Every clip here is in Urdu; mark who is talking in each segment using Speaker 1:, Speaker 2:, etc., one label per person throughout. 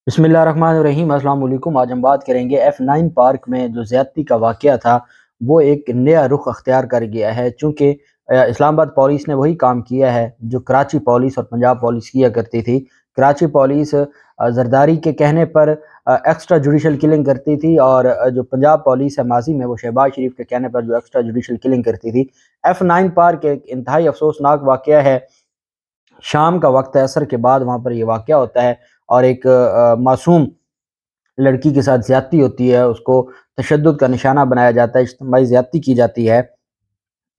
Speaker 1: بسم اللہ الرحمن الرحیم۔ السلام علیکم۔ آج ہم بات کریں گے F9 پارک میں جو زیادتی کا واقعہ تھا وہ ایک نیا رخ اختیار کر گیا ہے، چونکہ اسلام آباد پولیس نے وہی کام کیا ہے جو کراچی پولیس اور پنجاب پولیس کیا کرتی تھی۔ کراچی پولیس زرداری کے کہنے پر ایکسٹرا جوڈیشل کلنگ کرتی تھی، اور جو پنجاب پولیس ہے ماضی میں وہ شہباز شریف کے کہنے پر جو ایکسٹرا جوڈیشل کلنگ کرتی تھی۔ F9 پارک ایک انتہائی افسوسناک واقعہ ہے۔ شام کا وقت ہے، عصر کے بعد وہاں پر یہ واقعہ ہوتا ہے اور ایک معصوم لڑکی کے ساتھ زیادتی ہوتی ہے، اس کو تشدد کا نشانہ بنایا جاتا ہے، اجتماعی زیادتی کی جاتی ہے۔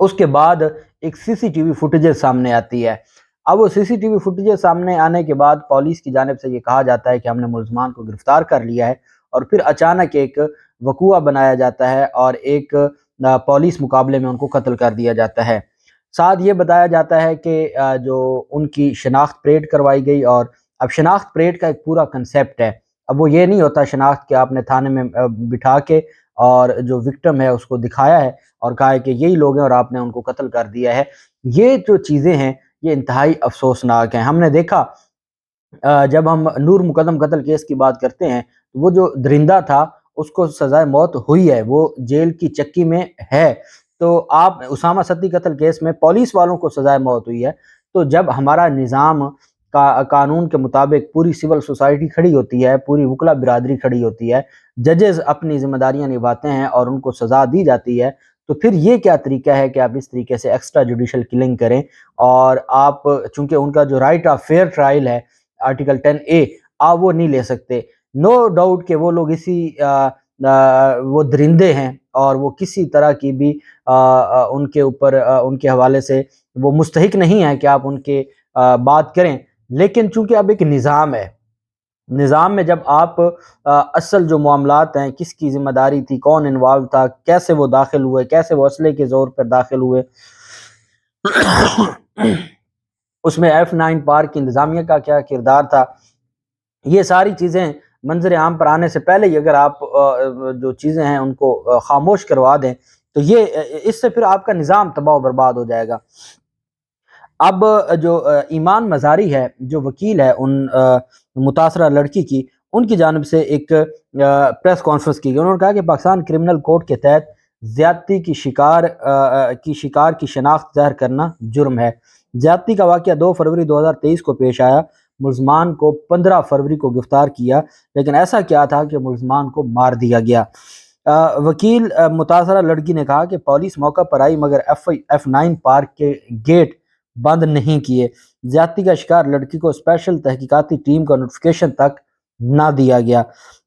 Speaker 1: اس کے بعد ایک سی سی ٹی وی فوٹیجز سامنے آتی ہے۔ اب وہ سی سی ٹی وی فوٹیجز سامنے آنے کے بعد پولیس کی جانب سے یہ کہا جاتا ہے کہ ہم نے ملزمان کو گرفتار کر لیا ہے، اور پھر اچانک ایک وقوعہ بنایا جاتا ہے اور ایک پولیس مقابلے میں ان کو قتل کر دیا جاتا ہے۔ ساتھ یہ بتایا جاتا ہے کہ جو ان کی شناخت پریڈ کروائی گئی، اور اب شناخت پریڈ کا ایک پورا کنسیپٹ ہے۔ اب وہ یہ نہیں ہوتا شناخت کہ آپ نے تھانے میں بٹھا کے اور جو وکٹم ہے اس کو دکھایا ہے اور کہا ہے کہ یہی لوگ ہیں اور آپ نے ان کو قتل کر دیا ہے۔ یہ جو چیزیں ہیں یہ انتہائی افسوسناک ہیں۔ ہم نے دیکھا جب ہم نور مقدم قتل کیس کی بات کرتے ہیں، وہ جو درندہ تھا اس کو سزائے موت ہوئی ہے، وہ جیل کی چکی میں ہے۔ تو آپ اسامہ صدی قتل کیس میں پولیس والوں کو سزائے موت ہوئی ہے۔ تو جب ہمارا نظام قانون کے مطابق پوری سول سوسائٹی کھڑی ہوتی ہے، پوری وکلا برادری کھڑی ہوتی ہے، ججز اپنی ذمہ داریاں نبھاتے ہیں اور ان کو سزا دی جاتی ہے، تو پھر یہ کیا طریقہ ہے کہ آپ اس طریقے سے ایکسٹرا جوڈیشل کلنگ کریں؟ اور آپ چونکہ ان کا جو رائٹ آف فیئر ٹرائل ہے آرٹیکل 10A، آپ وہ نہیں لے سکتے۔ نو ڈاؤٹ کہ وہ لوگ وہ درندے ہیں اور وہ کسی طرح کی بھی ان کے اوپر ان کے حوالے سے وہ مستحق نہیں ہے کہ آپ ان کے بات کریں، لیکن چونکہ اب ایک نظام ہے، نظام میں جب آپ اصل جو معاملات ہیں، کس کی ذمہ داری تھی، کون انوالو تھا، کیسے وہ داخل ہوئے، کیسے وہ اسلحے کے زور پر داخل ہوئے، اس میں F9 پارک کی انتظامیہ کا کیا کردار تھا، یہ ساری چیزیں منظر عام پر آنے سے پہلے ہی اگر آپ جو چیزیں ہیں ان کو خاموش کروا دیں تو یہ اس سے پھر آپ کا نظام تباہ و برباد ہو جائے گا۔ اب جو ایمان مزاری ہے، جو وکیل ہے ان متاثرہ لڑکی کی، ان کی جانب سے ایک پریس کانفرنس کی گئی۔ انہوں نے کہا کہ پاکستان کرمنل کوڈ کے تحت زیادتی کی شکار کی شناخت ظاہر کرنا جرم ہے۔ زیادتی کا واقعہ 2 فروری 2023 کو پیش آیا۔ ملزمان کو 15 فروری کو گرفتار کیا، لیکن ایسا کیا تھا کہ ملزمان کو مار دیا گیا۔ وکیل متاثرہ لڑکی نے کہا کہ پولیس موقع پر آئی مگر F9 پارک کے گیٹ بند نہیں کیے۔ زیادتی کا شکار لڑکی کو اسپیشل تحقیقاتی ٹیم کا نوٹیفیکیشن تک نہ دیا گیا۔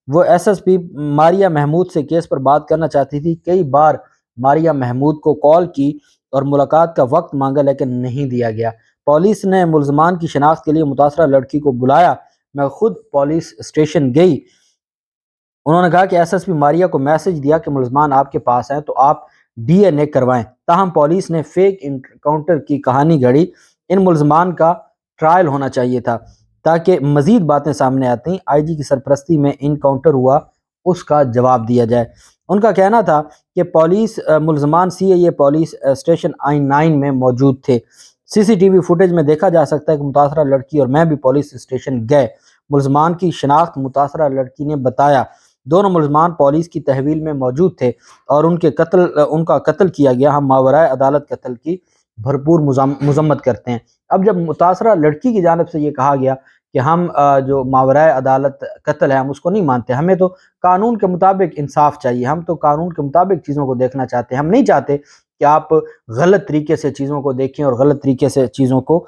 Speaker 1: وہ SSP ماریہ محمود سے کیس پر بات کرنا چاہتی تھی۔ کئی بار ماریہ محمود کو کال کی اور ملاقات کا وقت مانگا لیکن نہیں دیا گیا۔ پولیس نے ملزمان کی شناخت کے لیے متاثرہ لڑکی کو بلایا۔ میں خود پولیس اسٹیشن گئی۔ انہوں نے کہا کہ SSP ماریہ کو میسج دیا کہ ملزمان آپ کے پاس ہیں تو آپ DNA کروائیں۔ تاہم پولیس نے فیک انکاؤنٹر کی کہانی گھڑی۔ ان ملزمان کا ٹرائل ہونا چاہیے تھا تاکہ مزید باتیں سامنے آتی۔ IG کی سرپرستی میں انکاؤنٹر ہوا، اس کا جواب دیا جائے۔ ان کا کہنا تھا کہ پولیس ملزمان CIA پولیس اسٹیشن I9 میں موجود تھے۔ CCTV فوٹیج میں دیکھا جا سکتا ہے کہ متاثرہ لڑکی اور میں بھی پولیس اسٹیشن گئے۔ ملزمان کی شناخت متاثرہ لڑکی نے بتایا۔ دونوں ملزمان پولیس کی تحویل میں موجود تھے اور ان کا قتل کیا گیا۔ ہم ماورائے عدالت قتل کی بھرپور مذمت کرتے ہیں۔ اب جب متاثرہ لڑکی کی جانب سے یہ کہا گیا کہ ہم جو ماورائے عدالت قتل ہے ہم اس کو نہیں مانتے، ہمیں تو قانون کے مطابق انصاف چاہیے، ہم تو قانون کے مطابق چیزوں کو دیکھنا چاہتے ہیں، ہم نہیں چاہتے کہ آپ غلط طریقے سے چیزوں کو دیکھیں اور غلط طریقے سے چیزوں کو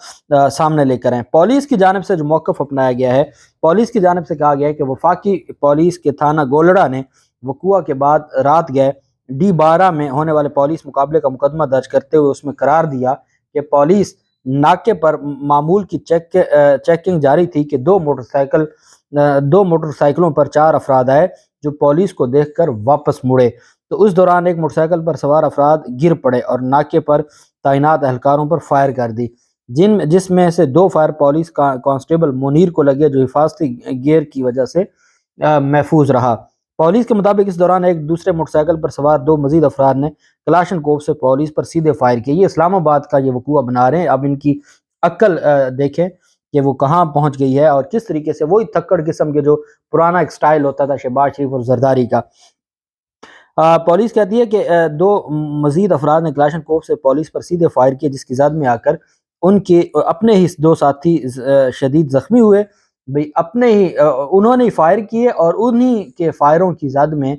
Speaker 1: سامنے لے کر آئیں۔ پولیس کی جانب سے جو موقف اپنایا گیا ہے، پولیس کی جانب سے کہا گیا ہے کہ وفاقی پولیس کے تھانہ گولڑا نے وقوع کے بعد رات گئے D12 میں ہونے والے پولیس مقابلے کا مقدمہ درج کرتے ہوئے اس میں قرار دیا کہ پولیس ناکے پر معمول کی چیکنگ جاری تھی کہ دو موٹر سائیکلوں پر 4 افراد آئے جو پولیس کو دیکھ کر واپس مڑے، تو اس دوران ایک موٹر سائیکل پر سوار افراد گر پڑے اور ناکے پر تعینات اہلکاروں پر فائر کر دی، جس میں سے 2 فائر پولیس کانسٹیبل منیر کو لگے جو حفاظتی گیئر کی وجہ سے محفوظ رہا۔ پولیس کے مطابق اس دوران ایک دوسرے موٹر سائیکل پر سوار 2 مزید افراد نے کلاشن کوف سے پولیس پر سیدھے فائر کیے۔ یہ اسلام آباد کا یہ وقوع بنا رہے ہیں۔ اب ان کی عقل دیکھیں کہ وہ کہاں پہنچ گئی ہے اور کس طریقے سے وہی تھکڑ قسم کے جو پرانا ایک سٹائل ہوتا تھا شہباز شریف اور زرداری کا۔ پولیس کہتی ہے کہ دو مزید افراد نے کلاشن کوف سے پولیس پر سیدھے فائر کیا، جس کی زد میں آ کر ان کے اپنے ہی دو ساتھی شدید زخمی ہوئے۔ بھئی اپنے ہی انہوں نے فائر کیے اور انہی کے فائروں کی زد میں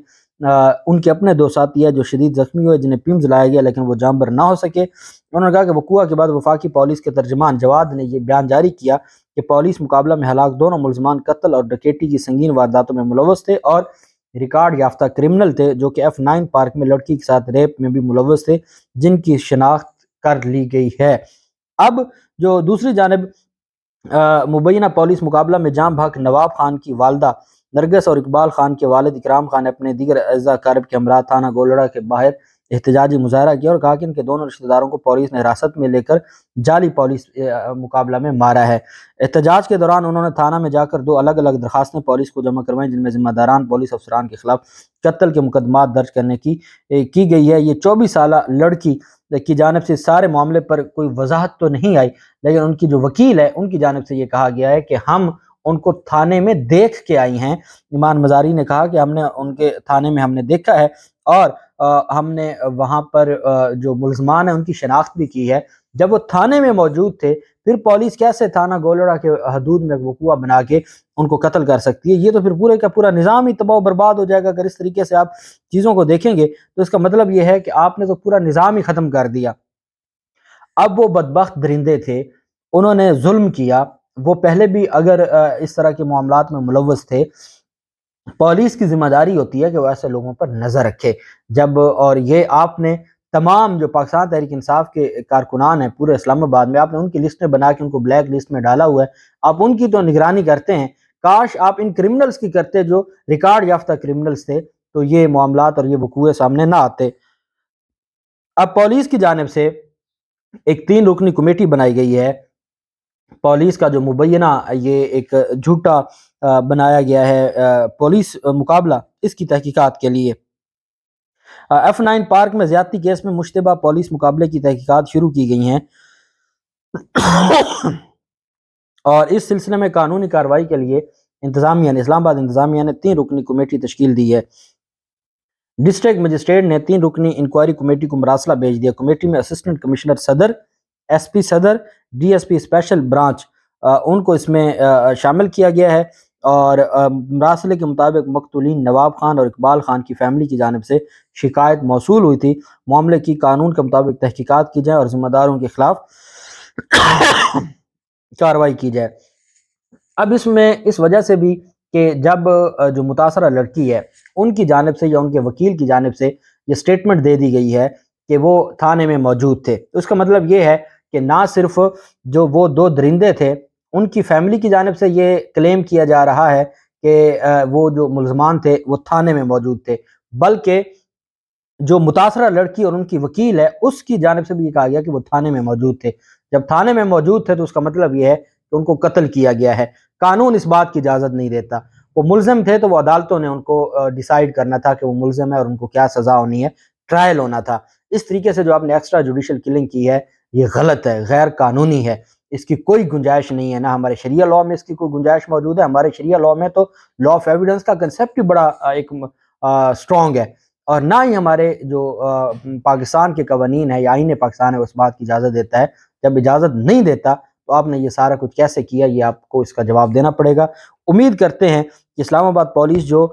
Speaker 1: ان کے اپنے دو ساتھی ہیں جو شدید زخمی ہوئے، جنہیں پیومز لایا گیا لیکن وہ جاں بر نہ ہو سکے۔ انہوں نے کہا کہ وقوع کے بعد وفاقی پولیس کے ترجمان جواد نے یہ بیان جاری کیا کہ پولیس مقابلہ میں ہلاک دونوں ملزمان قتل اور ڈکیٹی کی سنگین وارداتوں میں ملوث تھے اور ریکارڈ یافتہ کرمنل تھے، جو کہ F9 پارک میں لڑکی کے ساتھ ریپ میں بھی ملوث تھے، جن کی شناخت کر لی گئی ہے۔ اب جو دوسری جانب مبینہ پولیس مقابلہ میں جاں بحق نواب خان کی والدہ نرگس اور اقبال خان کے والد اکرام خان نے اپنے دیگر اعزا اقارب کے ہمراہ تھانہ گولڑا کے باہر احتجاجی مظاہرہ کیا اور کہا کہ ان کے دونوں رشتہ داروں کو پولیس نے حراست میں لے کر جعلی پولیس مقابلہ میں مارا ہے۔ احتجاج کے دوران انہوں نے تھانہ میں جا کر دو الگ الگ درخواستیں پولیس کو جمع کروائیں، جن میں ذمہ داران پولیس افسران کے خلاف قتل کے مقدمات درج کرنے کی گئی ہے۔ یہ 24 سالہ لڑکی کی جانب سے سارے معاملے پر کوئی وضاحت تو نہیں آئی، لیکن ان کی جو وکیل ہے ان کی جانب سے یہ کہا گیا ہے کہ ہم ان کو تھانے میں دیکھ کے آئی ہیں۔ ایمان مزاری نے کہا کہ ہم نے ان کے تھانے میں ہم نے دیکھا ہے اور ہم نے وہاں پر جو ملزمان ہیں ان کی شناخت بھی کی ہے۔ جب وہ تھانے میں موجود تھے پھر پولیس کیسے تھانہ گولڑا کے حدود میں وقوع بنا کے ان کو قتل کر سکتی ہے؟ یہ تو پھر پورے کا پورا نظام ہی تباہ و برباد ہو جائے گا۔ اگر اس طریقے سے آپ چیزوں کو دیکھیں گے تو اس کا مطلب یہ ہے کہ آپ نے تو پورا نظام ہی ختم کر دیا۔ اب وہ بدبخت درندے تھے، انہوں نے ظلم کیا، وہ پہلے بھی اگر اس طرح کے معاملات میں ملوث تھے، پولیس کی ذمہ داری ہوتی ہے کہ وہ ایسے لوگوں پر نظر رکھے۔ اور یہ آپ نے تمام جو پاکستان تحریک انصاف کے کارکنان ہیں پورے اسلام آباد میں، آپ نے ان کی لسٹیں بنا کے ان کو بلیک لسٹ میں ڈالا ہوا ہے، آپ ان کی تو نگرانی کرتے ہیں۔ کاش آپ ان کرمنلز کی کرتے جو ریکارڈ یافتہ کرمنلز تھے، تو یہ معاملات اور یہ وقوع سامنے نہ آتے۔ اب پولیس کی جانب سے ایک 3 رکنی کمیٹی بنائی گئی ہے۔ پولیس کا جو مبینہ یہ ایک جھوٹا بنایا گیا ہے پولیس مقابلہ، اس کی تحقیقات کے لیے F9 پارک میں زیادتی کیس میں مشتبہ پولیس مقابلے کی تحقیقات شروع کی گئی ہیں اور اس سلسلے میں قانونی کارروائی کے لیے انتظامیہ نے اسلام آباد انتظامیہ نے 3 رکنی کمیٹی تشکیل دی ہے۔ ڈسٹرکٹ مجسٹریٹ نے 3 رکنی انکوائری کمیٹی کو مراسلہ بھیج دیا۔ کمیٹی میں assistant commissioner Saddar, S P Saddar, D S P special branch ان کو اس میں شامل کیا گیا ہے اور مراسلے کے مطابق مقتولین نواب خان اور اقبال خان کی فیملی کی جانب سے شکایت موصول ہوئی تھی۔ معاملے کی قانون کے مطابق تحقیقات کی جائے اور ذمہ داروں کے خلاف کارروائی کی جائے۔ اب اس میں اس وجہ سے بھی کہ جب جو متاثرہ لڑکی ہے ان کی جانب سے یا ان کے وکیل کی جانب سے یہ سٹیٹمنٹ دے دی گئی ہے کہ وہ تھانے میں موجود تھے، تو اس کا مطلب یہ ہے کہ نہ صرف جو وہ 2 درندے تھے ان کی فیملی کی جانب سے یہ کلیم کیا جا رہا ہے کہ وہ جو ملزمان تھے وہ تھانے میں موجود تھے، بلکہ جو متاثرہ لڑکی اور ان کی وکیل ہے اس کی جانب سے بھی یہ کہا گیا کہ وہ تھانے میں موجود تھے۔ جب تھانے میں موجود تھے تو اس کا مطلب یہ ہے کہ ان کو قتل کیا گیا ہے۔ قانون اس بات کی اجازت نہیں دیتا۔ وہ ملزم تھے تو وہ عدالتوں نے ان کو ڈیسائیڈ کرنا تھا کہ وہ ملزم ہے اور ان کو کیا سزا ہونی ہے، ٹرائل ہونا تھا۔ اس طریقے سے جو آپ نے ایکسٹرا جوڈیشل کلنگ کی ہے یہ غلط ہے، غیر قانونی ہے، اس کی کوئی گنجائش نہیں ہے۔ نہ ہمارے شریعہ لاء میں اس کی کوئی گنجائش موجود ہے۔ ہمارے شریعہ لاء میں تو لاء آف ایویڈنس کا کنسیپٹ ہی بڑا ایک اسٹرانگ ہے، اور نہ ہی ہمارے جو پاکستان کے قوانین ہے یا آئین پاکستان ہے اس بات کی اجازت دیتا ہے۔ جب اجازت نہیں دیتا تو آپ نے یہ سارا کچھ کیسے کیا، یہ آپ کو اس کا جواب دینا پڑے گا۔ امید کرتے ہیں کہ اسلام آباد پولیس جو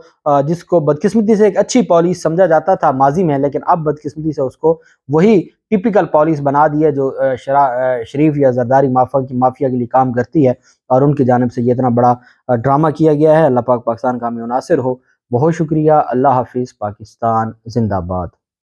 Speaker 1: جس کو بدقسمتی سے ایک اچھی پولیس سمجھا جاتا تھا ماضی میں، لیکن اب بدقسمتی سے اس کو وہی ٹپیکل پولیس بنا دی ہے جو شریف یا زرداری مافیا کے لیے کام کرتی ہے، اور ان کی جانب سے یہ اتنا بڑا ڈرامہ کیا گیا ہے۔ اللہ پاک پاکستان کا ہمیں ناصر ہو۔ بہت شکریہ۔ اللہ حافظ۔ پاکستان زندہ باد۔